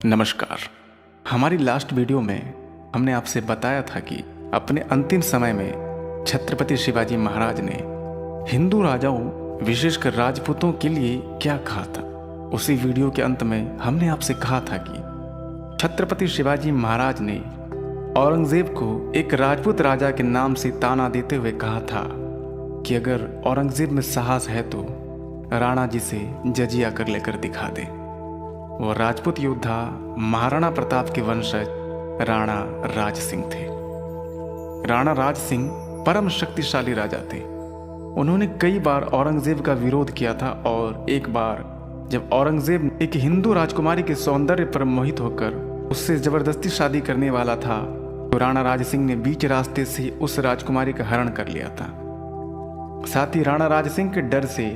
नमस्कार। हमारी last video में हमने आपसे बताया था कि अपने अंतिम समय में छत्रपति शिवाजी महाराज ने हिंदू राजाओं विशेषकर राजपूतों के लिए क्या कहा था। उसी वीडियो के अंत में हमने आपसे कहा था कि छत्रपति शिवाजी महाराज ने औरंगजेब को एक राजपूत राजा के नाम से ताना देते हुए कहा था कि अगर औरंगजेब में साहस है तो राणा जी से जजिया कर लेकर दिखा दे। वो राजपूत योद्धा महाराणा प्रताप के वंशज राणा राज सिंह थे। राणा राज सिंह परम शक्तिशाली राजा थे। उन्होंने कई बार औरंगजेब का विरोध किया था और एक बार जब औरंगजेब एक हिंदू राजकुमारी के सौंदर्य पर मोहित होकर उससे जबरदस्ती शादी करने वाला था तो राणा राज सिंह ने बीच रास्ते से उस राजकुमारी का हरण कर लिया था। साथ ही राणा राज सिंह के डर से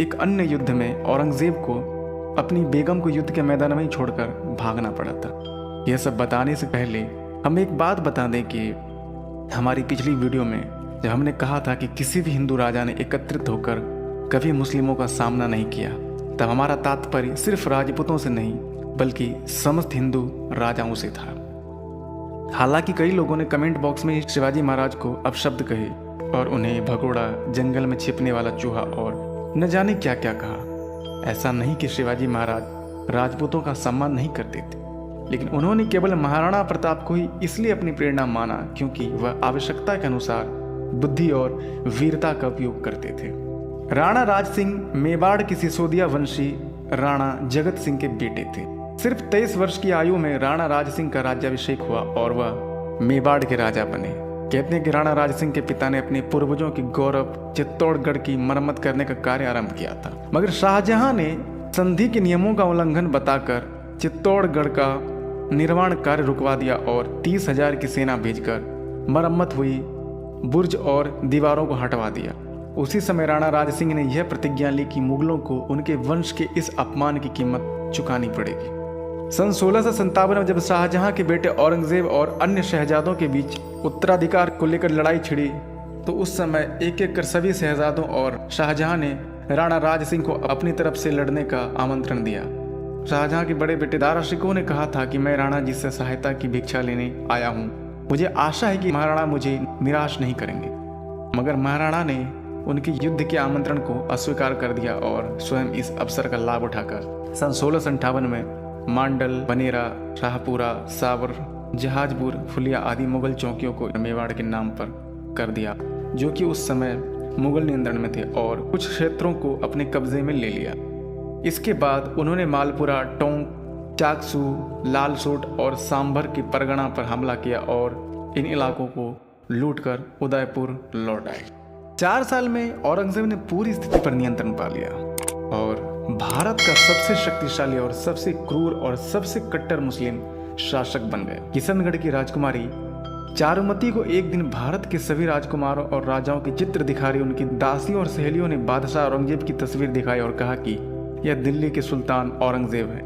एक अन्य युद्ध में औरंगजेब को अपनी बेगम को युद्ध के मैदान में ही छोड़कर भागना पड़ा था। यह सब बताने से पहले हम एक बात बता दें कि हमारी पिछली वीडियो में जब हमने कहा था कि किसी भी हिंदू राजा ने एकत्रित होकर कभी मुस्लिमों का सामना नहीं किया, तब हमारा तात्पर्य सिर्फ राजपूतों से नहीं बल्कि समस्त हिंदू राजाओं से था। हालांकि कई लोगों ने कमेंट बॉक्स में शिवाजी महाराज को अपशब्द कहे और उन्हें भगोड़ा, जंगल में छिपने वाला चूहा और न जाने क्या क्या कहा। ऐसा नहीं कि शिवाजी महाराज राजपूतों का सम्मान नहीं करते थे, लेकिन उन्होंने केवल महाराणा प्रताप को ही इसलिए अपनी प्रेरणा माना क्योंकि वह आवश्यकता के अनुसार बुद्धि और वीरता का उपयोग करते थे। राणा राज सिंह मेवाड़ के सिसोदिया वंशी राणा जगत सिंह के बेटे थे। सिर्फ 23 वर्ष की आयु में राणा राज सिंह का राज्याभिषेक हुआ और वह मेवाड़ के राजा बने। कहते हैं कि राणा राज सिंह के पिता ने अपने पूर्वजों की गौरव चित्तौड़गढ़ की मरम्मत करने का कार्य आरंभ किया था, मगर शाहजहां ने संधि के नियमों का उल्लंघन बताकर चित्तौड़गढ़ का निर्माण कार्य रुकवा दिया और 30,000 की सेना भेजकर मरम्मत हुई बुर्ज और दीवारों को हटवा दिया। उसी समय राणा राज सिंह ने यह प्रतिज्ञा ली कि मुगलों को उनके वंश के इस अपमान की कीमत चुकानी पड़ेगी। सन 1657 में जब शाहजहां के बेटे औरंगजेब और अन्य शहजादों के बीच उत्तराधिकार को लेकर लड़ाई छिड़ी तो उस समय एक एक कर सभी शहजादों और शाहजहां ने राणा राज सिंह को अपनी तरफ से लड़ने का आमंत्रण दिया। शाहजहां के बड़े बेटे दारा शिकोह ने कहा था कि मैं राणा जी से सहायता की भिक्षा लेने आया हूँ, मुझे आशा है कि महाराणा मुझे निराश नहीं करेंगे। मगर महाराणा ने उनके युद्ध के आमंत्रण को अस्वीकार कर दिया और स्वयं इस अवसर का लाभ उठाकर सन 1658 में मांडल, बनेरा, शाहपुरा, सावर, जहाजपुर, फुलिया आदि मुगल चौकियों को मेवाड़ के नाम पर कर दिया, जो कि उस समय मुगल नियंत्रण में थे, और कुछ क्षेत्रों को अपने कब्जे में ले लिया। इसके बाद उन्होंने मालपुरा, टोंक, चाकसू, लालसोट और सांभर की परगना पर हमला किया और इन इलाकों को लूटकर उदयपुर लौट आए। 4 साल में औरंगजेब ने पूरी स्थिति पर नियंत्रण पा लिया और भारत का सबसे शक्तिशाली और सबसे क्रूर और सबसे कट्टर मुस्लिम शासक बन गए। किशनगढ़ की राजकुमारी चारुमती को एक दिन भारत के सभी राजकुमारों और राजाओं के चित्र दिखा रही उनकी दासियों और सहेलियों ने बादशाह औरंगजेब की तस्वीर दिखाई और कहा कि यह दिल्ली के सुल्तान औरंगजेब है।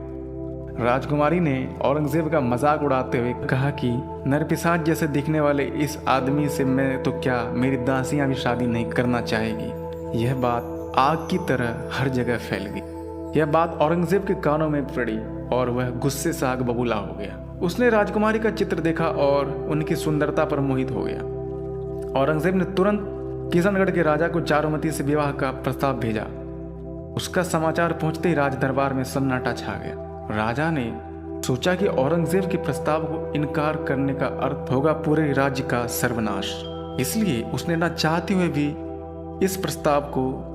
राजकुमारी ने औरंगजेब का मजाक उड़ाते हुए कहा कि नरपिशाच जैसे दिखने वाले इस आदमी से मैं तो क्या, मेरी दासियां भी शादी नहीं करना चाहेगी। यह बात आग की तरह हर जगह फैल गई। यह बात औरंगजेब के कानों में पड़ी और वह गुस्से से आग बबूला हो गया। उसने राजकुमारी का चित्र देखा और उनकी सुंदरता पर मोहित हो गया। औरंगजेब ने तुरंत किशनगढ़ के राजा को चारुमती से विवाह का प्रस्ताव भेजा। उसका समाचार पहुंचते ही राज दरबार में सन्नाटा छा गया। राजा ने सोचा कि औरंगजेब के प्रस्ताव को इनकार करने का अर्थ होगा पूरे राज्य का सर्वनाश, इसलिए उसने न चाहते हुए भी इस प्रस्ताव को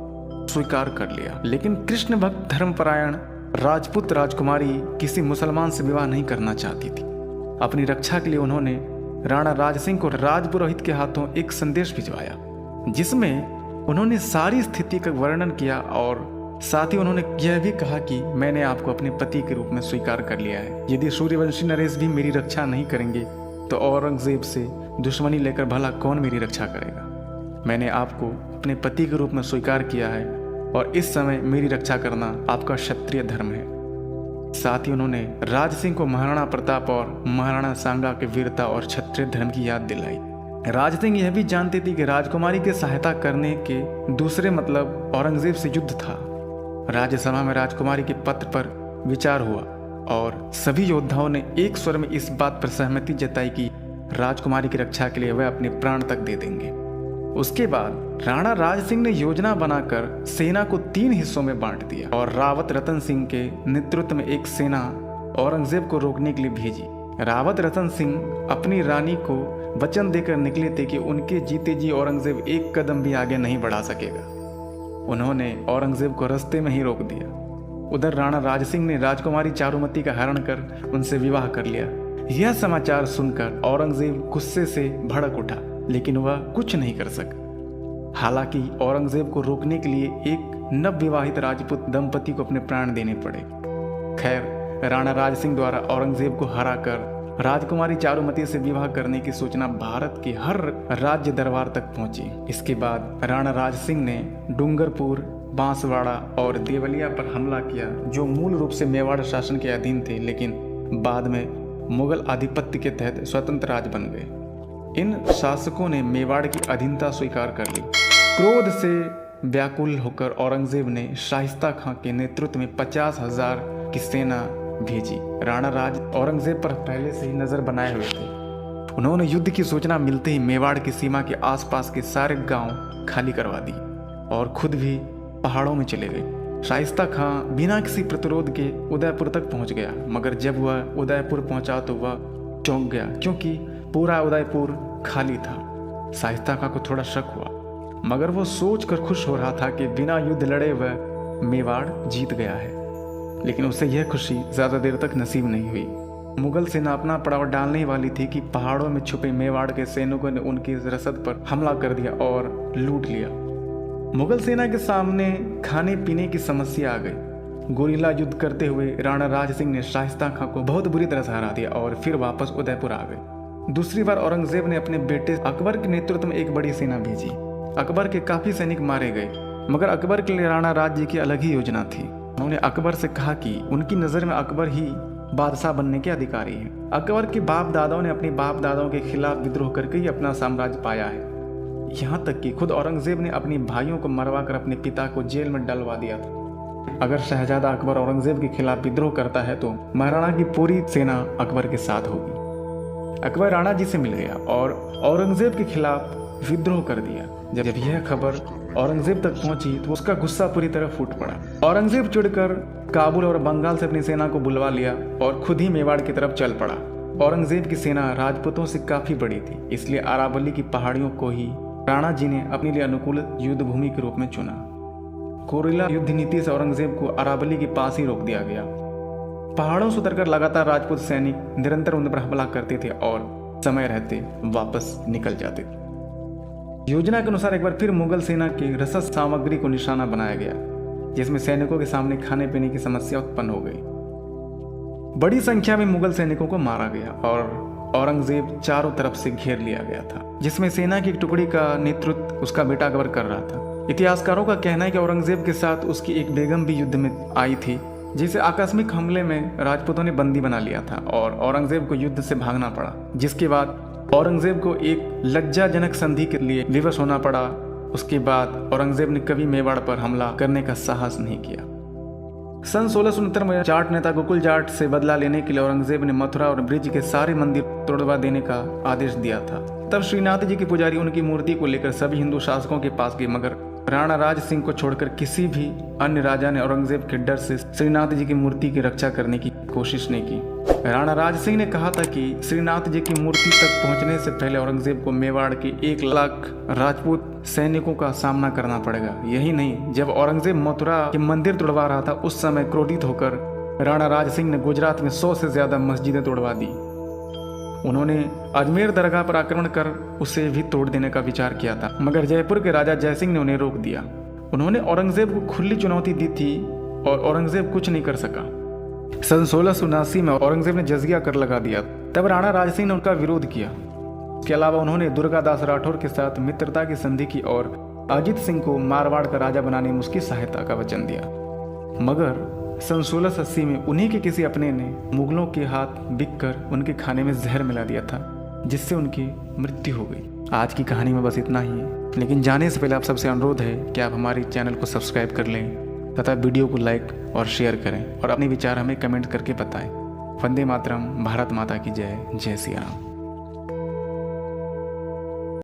स्वीकार कर लिया। लेकिन कृष्ण भक्त धर्मपरायण राजपूत राजकुमारी किसी मुसलमान से विवाह नहीं करना चाहती थी। अपनी रक्षा के लिए उन्होंने राणा राज सिंह को राजपुरोहित के हाथों एक संदेश भिजवाया, जिसमें उन्होंने सारी स्थिति का वर्णन किया और साथ ही उन्होंने यह भी कहा कि मैंने आपको अपने पति के रूप में स्वीकार कर लिया है। यदि सूर्यवंशी नरेश भी मेरी रक्षा नहीं करेंगे तो औरंगजेब से दुश्मनी लेकर भला कौन मेरी रक्षा करेगा। मैंने आपको अपने पति के रूप में स्वीकार किया है और इस समय मेरी रक्षा करना आपका क्षत्रिय धर्म है। साथ ही उन्होंने राज सिंह को महाराणा प्रताप और महाराणा सांगा के वीरता और क्षत्रिय धर्म की याद दिलाई। राज सिंह यह भी जानती थी कि राजकुमारी की सहायता करने के दूसरे मतलब औरंगजेब से युद्ध था। राज्यसभा में राजकुमारी के पत्र पर विचार हुआ और सभी योद्धाओं ने एक स्वर में इस बात पर सहमति जताई कि राजकुमारी की रक्षा के लिए वह अपने प्राण तक दे देंगे। उसके बाद राणा राज सिंह ने योजना बनाकर सेना को 3 हिस्सों में बांट दिया और रावत रतन सिंह के नेतृत्व में एक सेना औरंगजेब को रोकने के लिए भेजी। रावत रतन सिंह अपनी रानी को वचन देकर निकले थे कि उनके जीते जी औरंगजेब एक कदम भी आगे नहीं बढ़ा सकेगा। उन्होंने औरंगजेब को रास्ते में ही रोक दिया। उधर राणा राज सिंह ने राजकुमारी चारुमती का हरण कर उनसे विवाह कर लिया। यह समाचार सुनकर औरंगजेब गुस्से से भड़क उठा, लेकिन वह कुछ नहीं कर सका। हालांकि औरंगजेब को रोकने के लिए एक नवविवाहित राजपूत दंपति को अपने प्राण देने पड़े। खैर, राणा राज सिंह द्वारा औरंगजेब को हराकर राजकुमारी चारुमती से विवाह करने की सूचना भारत के हर राज्य दरबार तक पहुंची। इसके बाद राणा राज सिंह ने डूंगरपुर, बांसवाड़ा और देवलिया पर हमला किया, जो मूल रूप से मेवाड़ शासन के अधीन थे, लेकिन बाद में मुगल आधिपत्य के तहत स्वतंत्र राज्य बन गए। इन शासकों ने मेवाड़ की अधीनता स्वीकार कर ली। क्रोध से व्याकुल होकर औरंगजेब ने शाइस्ता खां के नेतृत्व में 50,000 की सेना भेजी। राणा राज औरंगजेब पर पहले से ही नजर बनाए हुए थे। उन्होंने युद्ध की सूचना मिलते ही मेवाड़ की सीमा के आसपास के सारे गांव खाली करवा दिए और खुद भी पहाड़ों में चले गए। शाइस्ता खां बिना किसी प्रतिरोध के उदयपुर तक पहुंच गया, मगर जब वह उदयपुर पहुंचा तो वह चौंक गया, क्योंकि पूरा उदयपुर खाली था। शाइस्ता खां को थोड़ा शक हुआ, मगर वो सोचकर खुश हो रहा था कि बिना युद्ध लड़े वह मेवाड़ जीत गया है। लेकिन उसे यह खुशी ज्यादा देर तक नसीब नहीं हुई। मुगल सेना अपना पड़ाव डालने वाली थी कि पहाड़ों में छुपे मेवाड़ के सैनिकों ने उनकी रसद पर हमला कर दिया और लूट लिया। मुगल सेना के सामने खाने पीने की समस्या आ गई। गोरिल्ला युद्ध करते हुए राणा राज सिंह ने शाइस्ता खां को बहुत बुरी तरह से हरा दिया और फिर वापस उदयपुर आ गए। दूसरी बार औरंगजेब ने अपने बेटे अकबर के नेतृत्व में एक बड़ी सेना भेजी। अकबर के काफी सैनिक मारे गए, मगर अकबर के लिए राणा राज्य की अलग ही योजना थी। उन्होंने अकबर से कहा कि उनकी नज़र में अकबर ही बादशाह बनने के अधिकारी हैं। अकबर के बाप दादाओं ने अपने बाप दादाओं के खिलाफ विद्रोह करके ही अपना साम्राज्य पाया है। यहाँ तक कि खुद औरंगजेब ने अपनी भाइयों को मरवा कर अपने पिता को जेल में डलवा दिया था। अगर शहजादा अकबर औरंगजेब के खिलाफ विद्रोह करता है तो महाराणा की पूरी सेना अकबर के साथ होगी। अकबर राणा जी से मिल गया और औरंगजेब के खिलाफ विद्रोह कर दिया। जब यह खबर औरंगजेब तक पहुंची तो उसका गुस्सा पूरी तरह फूट पड़ा। औरंगजेब चिढ़कर काबुल और बंगाल से अपनी सेना को बुलवा लिया और खुद ही मेवाड़ की तरफ चल पड़ा। औरंगजेब की सेना राजपूतों से काफी बड़ी थी, इसलिए अरावली की पहाड़ियों को ही राणा जी ने अपने लिए अनुकूल युद्ध भूमि के रूप में चुना। गोरिल्ला युद्ध नीति से औरंगजेब को अरावली के पास ही रोक दिया गया। पहाड़ों से उतरकर लगातार राजपूत सैनिक निरंतर उन पर हमला करते थे और समय रहते वापस निकल जाते थे। योजना के अनुसार एक बार फिर मुगल सेना की रसद सामग्री को निशाना बनाया गया, जिसमें सैनिकों के सामने खाने पीने की समस्या उत्पन्न हो गई। बड़ी संख्या में मुगल सैनिकों को मारा गया और औरंगजेब चारों तरफ से घेर लिया गया था, जिसमें सेना की एक टुकड़ी का नेतृत्व उसका बेटा अकबर कर रहा था। इतिहासकारों का कहना है कि औरंगजेब के साथ उसकी एक बेगम भी युद्ध में आई थी, जिसे आकस्मिक हमले में राजपूतों ने बंदी बना लिया था और औरंगजेब को युद्ध से भागना पड़ा, जिसके बाद औरंगजेब को एक लज्जाजनक संधि के लिए विवश होना पड़ा। उसके बाद औरंगजेब ने कभी मेवाड़ पर हमला करने का साहस नहीं किया। सन 1669 में जाट नेता गोकुल जाट से बदला लेने के लिए औरंगजेब ने मथुरा और ब्रिज के सारे मंदिर तोड़वा देने का आदेश दिया था। तब श्रीनाथ जी के पुजारी उनकी मूर्ति को लेकर सभी हिंदू शासकों के पास गए, मगर राणा राज सिंह को छोड़कर किसी भी अन्य राजा ने औरंगजेब के डर से श्रीनाथ जी की मूर्ति की रक्षा करने की कोशिश नहीं की। राणा राज सिंह ने कहा था कि श्रीनाथ जी की मूर्ति तक पहुंचने से पहले औरंगजेब को मेवाड़ के 1 लाख राजपूत सैनिकों का सामना करना पड़ेगा। यही नहीं, जब औरंगजेब मथुरा के मंदिर तोड़वा रहा था, उस समय क्रोधित होकर राणा राज सिंह ने गुजरात में 100 से ज्यादा मस्जिदें तोड़वा दी। उन्होंने अजमेर दरगाह पर आक्रमण कर उसे भी तोड़ देने का विचार किया था, मगर जयपुर के राजा जयसिंह ने उन्हें रोक दिया। उन्होंने औरंगजेब को खुली चुनौती दी थी और औरंगजेब कुछ नहीं कर सका। सन 1679 में औरंगजेब ने जजिया कर लगा दिया। तब राणा राज सिंह ने उनका विरोध किया। इसके अलावा उन्होंने दुर्गादास राठौर के साथ मित्रता की संधि की और अजित सिंह को मारवाड़ का राजा बनाने में उसकी सहायता का वचन दिया। मगर सन 1680 में उन्हीं के किसी अपने ने मुगलों के हाथ बिककर उनके खाने में जहर मिला दिया था, जिससे उनकी मृत्यु हो गई। आज की कहानी में बस इतना ही है, लेकिन जाने से पहले आप सबसे अनुरोध है कि आप हमारे चैनल को सब्सक्राइब कर लें तथा वीडियो को लाइक और शेयर करें और अपने विचार हमें कमेंट करके बताएं। वंदे मातरम। भारत माता की जय। जय श्री राम।